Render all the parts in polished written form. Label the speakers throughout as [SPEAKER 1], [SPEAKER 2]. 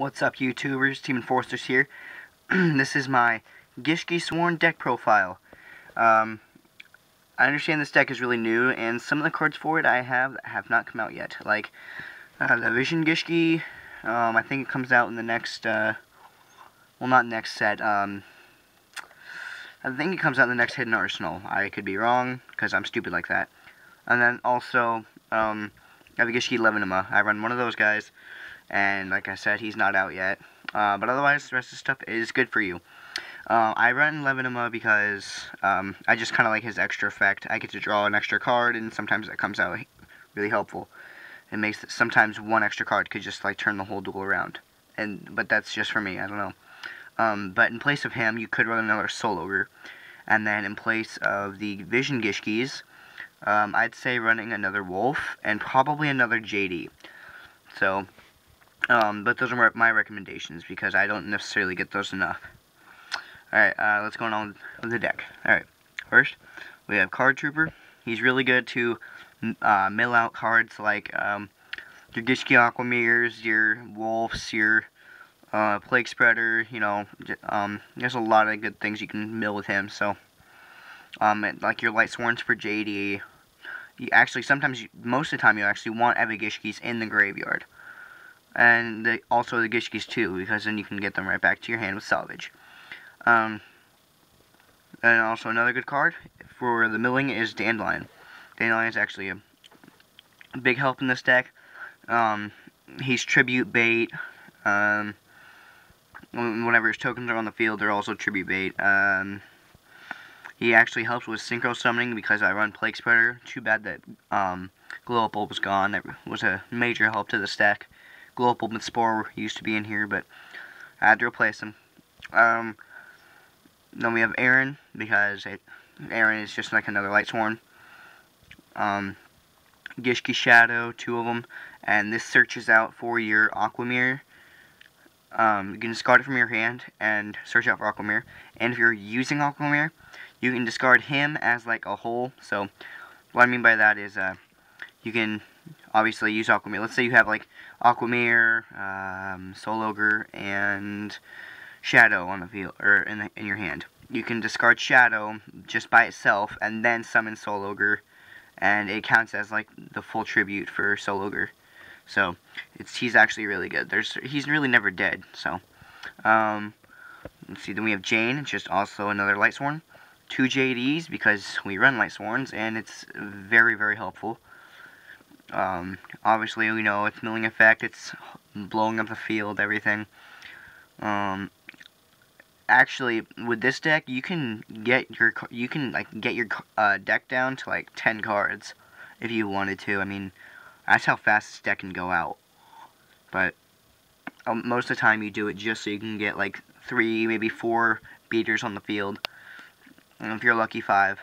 [SPEAKER 1] What's up, YouTubers? Team Enforcers here. This is my Gishki-Sworn Deck profile. I understand this deck is really new, and some of the cards for it I have not come out yet. Like the Vision Gishki. I think it comes out in the next. Well, not next set. I think it comes out in the next Hidden Arsenal. I could be wrong because I'm stupid like that. And then also, I have a Gishki-Levenima. I run one of those guys. And like I said, he's not out yet. But otherwise, the rest of the stuff is good for you. I run Levenima because I just kind of like his extra effect. I get to draw an extra card, and sometimes that comes out really helpful. It makes sometimes one extra card could just like turn the whole duel around. But that's just for me. I don't know. But in place of him, you could run another Soul Ogre. And then in place of the Vision Gishkis, I'd say running another Wolf and probably another JD. So. But those are my recommendations because I don't necessarily get those enough. Alright, let's go on with the deck. Alright, first, we have Card Trooper. He's really good to mill out cards like your Gishki Aquamirs, your Wolves, your Plague Spreader, you know, there's a lot of good things you can mill with him, so, like your Light Sworns for JD. You actually, most of the time, you actually want Eva Gishkis in the graveyard. And also the Gishkis too, because then you can get them right back to your hand with salvage. And also another good card for the milling is Dandelion. Dandelion is actually a big help in this deck. He's tribute bait. Whenever his tokens are on the field, they're also tribute bait. He actually helps with synchro summoning because I run Plague Spreader. Too bad that Glow Up Bulb was gone. That was a major help to this deck. Glow Up Bulb and Spore used to be in here, but I had to replace them. Then we have Aaron, because Aaron is just like another Light Sworn. Gishki Shadow, 2 of them, and this searches out for your Aquamir. You can discard it from your hand and search out for Aquamir. And if you're using Aquamir, you can discard him as like a whole. So what I mean by that is you can obviously use Aquamir. Let's say you have like Aquamir, Soul Ogre, and Shadow on the field, or in your hand. You can discard Shadow just by itself, and then summon Soul Ogre, and it counts as like the full tribute for Soul Ogre. So he's actually really good. He's really never dead. So let's see. Then we have Jane, it's just also another Light Sworn. 2 JDs because we run Light Sworns, and it's very, very helpful. Obviously, we know it's milling effect, it's blowing up the field, everything. Actually, with this deck, you can get your deck down to like 10 cards if you wanted to. I mean, that's how fast this deck can go out. But most of the time, you do it just so you can get like 3, maybe 4 beaters on the field. And if you're lucky, 5.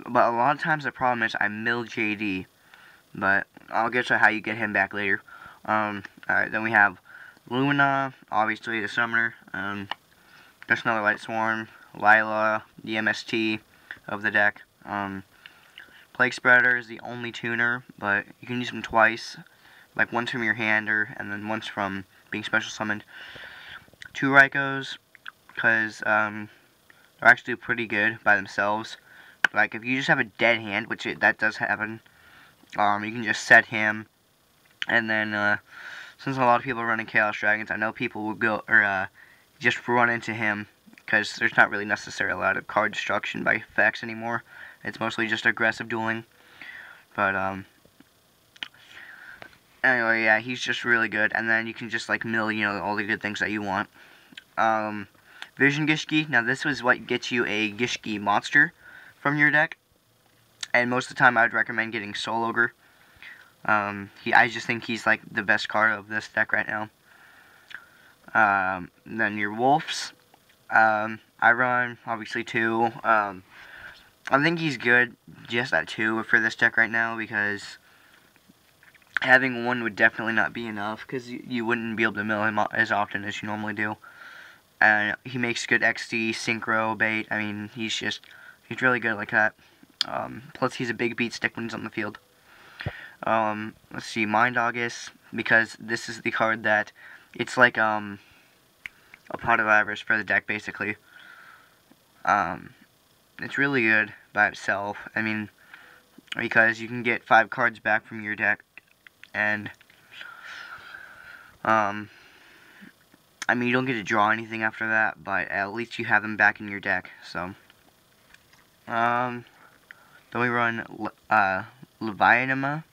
[SPEAKER 1] But a lot of times the problem is I mill JD, but I'll get to how you get him back later. Alright, then we have Luna, obviously the summoner, just another Light Sworn, Lila, the MST of the deck. Plague Spreader is the only tuner, but you can use him twice, like once from your hand, and then once from being special summoned. 2 Raikos, because they're actually pretty good by themselves. Like, if you just have a dead hand, which that does happen, you can just set him, and then, since a lot of people are running Chaos Dragons, I know people will go, just run into him, because there's not really necessarily a lot of card destruction by effects anymore. It's mostly just aggressive dueling. But, anyway, yeah, he's just really good, and then you can just, like, mill, you know, all the good things that you want. Vision Gishki, now this was what gets you a Gishki monster from your deck, and most of the time I would recommend getting Soul Ogre. I just think he's like the best card of this deck right now. Then your Wolves, I run obviously 2. I think he's good just at 2 for this deck right now, because having 1 would definitely not be enough, because you wouldn't be able to mill him as often as you normally do. And he makes good XD synchro bait. I mean, he's really good like that. Plus, he's a big beat stick when he's on the field. Let's see, Mind August, because this is the card that, it's like, a pot of avarice for the deck, basically. It's really good by itself. I mean, because you can get 5 cards back from your deck, and, I mean, you don't get to draw anything after that, but at least you have them back in your deck, so. Then we run, Leviathan.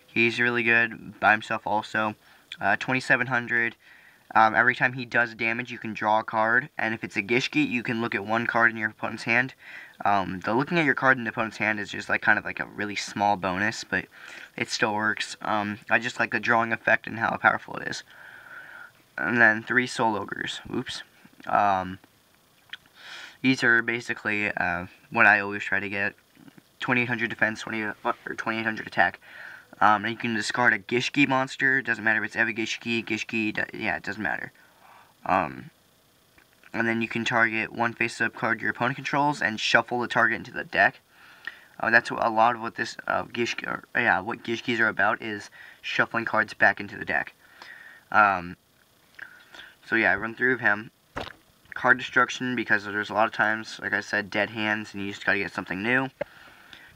[SPEAKER 1] He's really good by himself also. 2700. Every time he does damage, you can draw a card, and if it's a Gishki, you can look at one card in your opponent's hand. The looking at your card in the opponent's hand is just like kind of like a really small bonus, but it still works. I just like the drawing effect and how powerful it is. And then 3 Soul Ogres. Oops. These are basically what I always try to get. 2800 defense, 2800 attack. And you can discard a Gishki monster. Doesn't matter if it's Ever Gishki, yeah, it doesn't matter. And then you can target one face-up card your opponent controls and shuffle the target into the deck. That's what, a lot of what this what Gishkis are about, is shuffling cards back into the deck. So yeah, I run through him. Card destruction, because there's a lot of times, like I said, dead hands, and you just gotta get something new.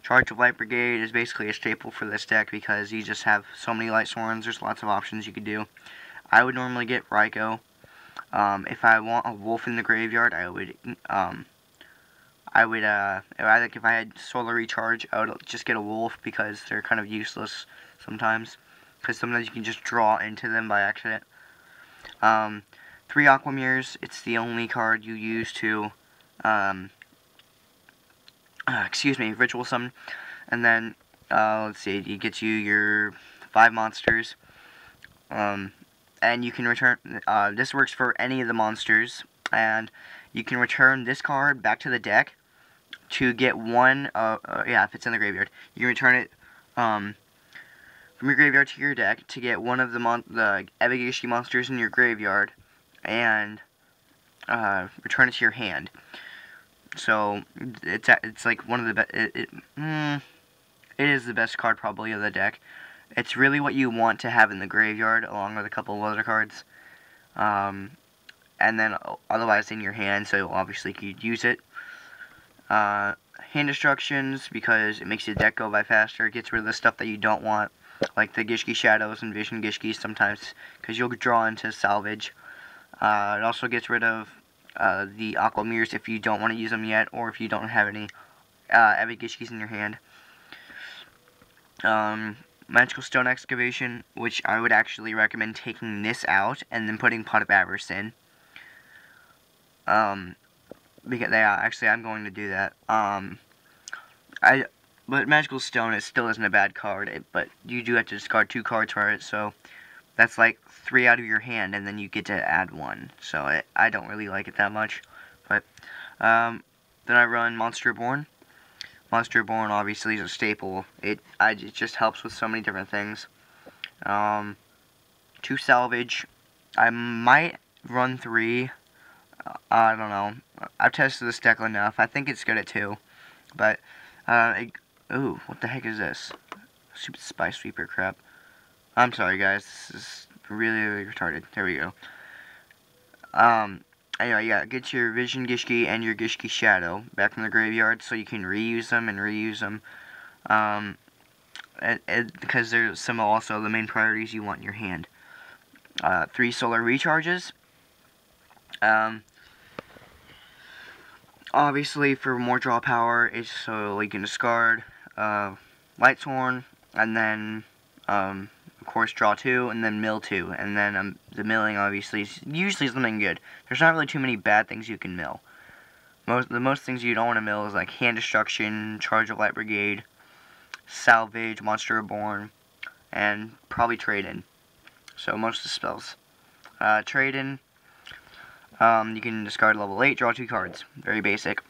[SPEAKER 1] Charge of Light Brigade is basically a staple for this deck because you just have so many Lightsworns. There's lots of options you could do. I would normally get Raikou. If I want a wolf in the graveyard, if I had Solar Recharge, I would just get a wolf because they're kind of useless sometimes. Because sometimes you can just draw into them by accident. 3 Aqua Mirrors, it's the only card you use to, Ritual Summon. And then, let's see, it gets you your 5 monsters. And you can return, this works for any of the monsters. And you can return this card back to the deck to get one, if it's in the graveyard. You can return it, from your graveyard to your deck to get one of the Evigishi monsters in your graveyard. And, return it to your hand. So it's like one of the best. It is the best card probably of the deck. It's really what you want to have in the graveyard, along with a couple of other cards. And then otherwise in your hand, so obviously you could use it. Hand destructions, because it makes your deck go by faster. It gets rid of the stuff that you don't want, like the Gishki Shadows and Vision Gishkis sometimes, because you'll draw into salvage. It also gets rid of the Aqua Mirrors if you don't want to use them yet, or if you don't have any Ever Gishkis in your hand. Magical Stone Excavation, which I would actually recommend taking this out and then putting Pot of Avarice in. Because actually I'm going to do that. But Magical Stone, it still isn't a bad card, but you do have to discard 2 cards for it, so that's like 3 out of your hand, and then you get to add 1. So I don't really like it that much. But then I run Monster Born. Monster Born obviously is a staple. It just helps with so many different things. 2 salvage. I might run 3. I don't know. I've tested this deck enough. I think it's good at 2. But ooh, what the heck is this? Stupid Spy Sweeper crap. I'm sorry guys, this is really, really retarded. There we go. Anyway, yeah, get your Vision Gishki and your Gishki Shadow back from the graveyard so you can reuse them and reuse them. Because they're some also the main priorities you want in your hand. 3 Solar Recharges. Obviously, for more draw power, it's so you can discard Lightsworn, and then, of course, draw 2, and then mill 2, and then the milling obviously is usually something good. There's not really too many bad things you can mill. The most things you don't want to mill is like Hand Destruction, Charge of Light Brigade, Salvage, Monster Reborn, and probably Trade-In. So most of the spells. Trade-In, you can discard level 8, draw 2 cards. Very basic.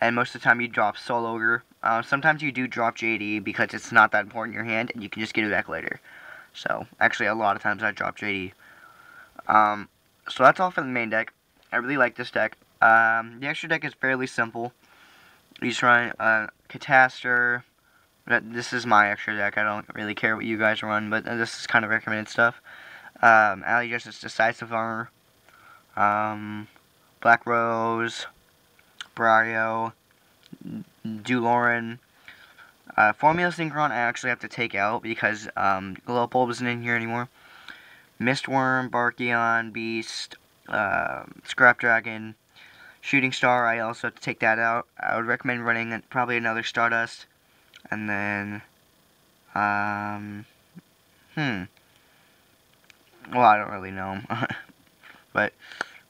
[SPEAKER 1] And most of the time you drop Soul Ogre. Sometimes you do drop JD because it's not that important in your hand, and you can just get it back later. So, actually a lot of times I drop JD. So that's all for the main deck. I really like this deck. The extra deck is fairly simple. You just run Catastor, This is my extra deck. I don't really care what you guys run, but this is kind of recommended stuff. Alley Justice, Decisive Armor, Black Rose, Brario, Duloran. Formula Synchron I actually have to take out because Glowpulp isn't in here anymore. Mistworm, Barkion, Beast, Scrap Dragon, Shooting Star, I also have to take that out. I would recommend running probably another Stardust. And then, well, I don't really know. But,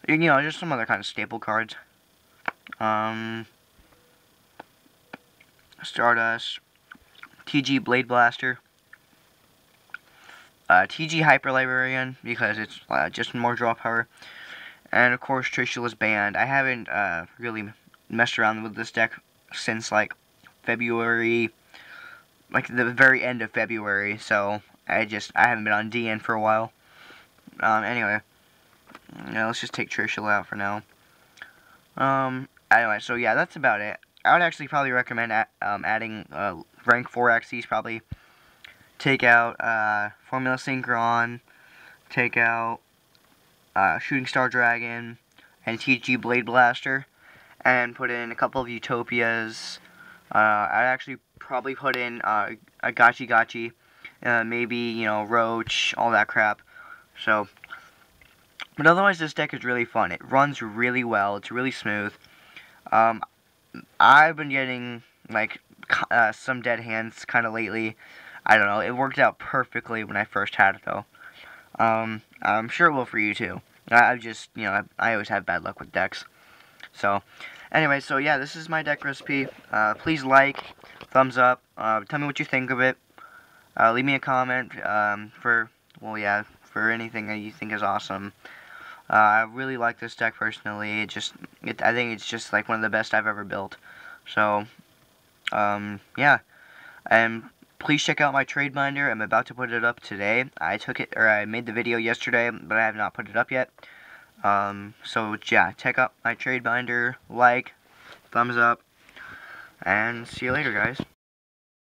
[SPEAKER 1] you know, just some other kind of staple cards. Stardust, TG Blade Blaster, TG Hyper Librarian, because it's just more draw power. And, of course, Trishula's Band. I haven't really messed around with this deck since, like, February, like, the very end of February, so I haven't been on DN for a while. Anyway, let's just take Trishula out for now. Anyway, so yeah, that's about it. I would actually probably recommend adding rank 4 Xyz, probably. Take out Formula Synchron, take out Shooting Star Dragon, and TG Blade Blaster, and put in a couple of Utopias. I'd actually probably put in a Gachi, maybe, you know, Roach, all that crap. So, but otherwise this deck is really fun. It runs really well. It's really smooth. I've been getting, like, some dead hands kind of lately. I don't know. It worked out perfectly when I first had it, though. I'm sure it will for you, too. I've just, you know, I always have bad luck with decks. So, anyway, so yeah, this is my deck recipe. Please like, thumbs up, tell me what you think of it. Leave me a comment for anything that you think is awesome. I really like this deck personally. I think it's just like one of the best I've ever built. So, yeah. And please check out my trade binder. I'm about to put it up today. I made the video yesterday, but I have not put it up yet. So yeah, check out my trade binder, like, thumbs up, and see you later, guys.